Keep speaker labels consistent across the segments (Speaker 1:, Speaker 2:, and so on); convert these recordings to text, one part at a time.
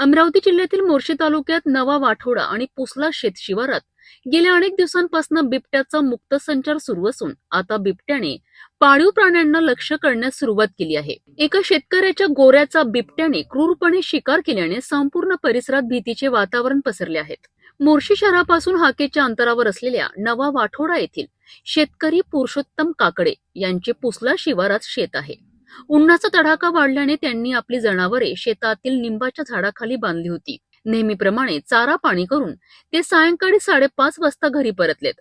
Speaker 1: अमरावती जिल्ह्यातील मोर्शी तालुक्यात नवा वाठोडा आणि पुसला शेत शिवारात गेल्या अनेक दिवसांपासून बिबट्याचा मुक्त संचार सुरू असून आता बिबट्याने पाळीव प्राण्यांना लक्ष्य करण्यास सुरुवात केली आहे। एका शेतकऱ्याच्या गोऱ्याचा बिबट्याने क्रूरपणे शिकार केल्याने संपूर्ण परिसरात भीतीचे वातावरण पसरले आहे। मोर्शी शहरापासून हाकेच्या अंतरावर असलेल्या नवा वाठोडा येथील शेतकरी पुरुषोत्तम काकडे यांचे पुसला शिवारात शेत आहे। उन्हाचा तडाखा वाढल्याने त्यांनी आपली जनावरे शेतातील निंबाच्या झाडाखाली बांधली होती। नेहमीप्रमाणे चारा पाणी करून ते सायंकाळी 5:30 वाजता घरी परतलेत।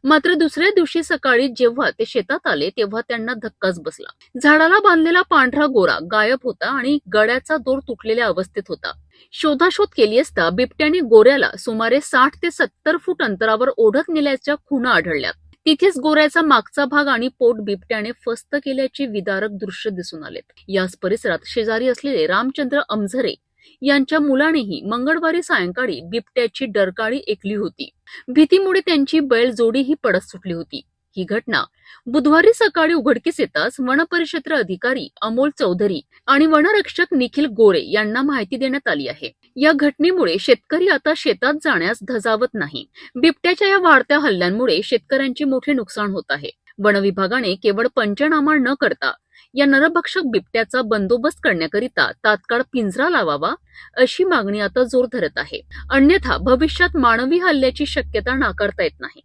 Speaker 1: मात्र दुसऱ्या दिवशी सकाळी जेव्हा ते शेतात आले तेव्हा त्यांना धक्काच बसला। झाडाला बांधलेला पांढरा गोरा गायब होता आणि गळ्याचा दोर तुटलेल्या अवस्थेत होता। शोधाशोध केली असता बिबट्याने गोऱ्याला सुमारे 60 ते 70 फूट अंतरावर ओढत नेल्याच्या खुणा आढळल्या। तिथेच गोऱ्याचा मागचा भाग आणि पोट बिबट्याने फस्त केल्याचे विदारक दृश्य दिसून आलेत। याच परिसरात शेजारी असलेले रामचंद्र अमझरे यांच्या मुलानेही मंगळवारी सायंकाळी बिबट्याची डरकाळी ऐकली होती। भीतीमुळे त्यांची बैलजोडीही पडत सुटली होती। ही घटना बुधवारी सकाळी उघडकीस येताच वनपरिक्षेत्र अधिकारी अमोल चौधरी आणि वनरक्षक निखिल गोरे यांना माहिती देण्यात आली आहे। या घटनेमुळे शेतकरी आता शेतात जाण्यास धजावत नाही। बिबट्याच्या या वाढत्या हल्ल्यांमुळे शेतकऱ्यांचे मोठे नुकसान होत आहे। वन विभागाने केवळ पंचनामा न करता या नरभक्षक बिबट्याचा बंदोबस्त करण्याकरिता तात्काळ पिंजरा लावावा अशी मागणी आता जोर धरत आहे। अन्यथा भविष्यात मानवी हल्ल्याची शक्यता नाकारता येत नाही।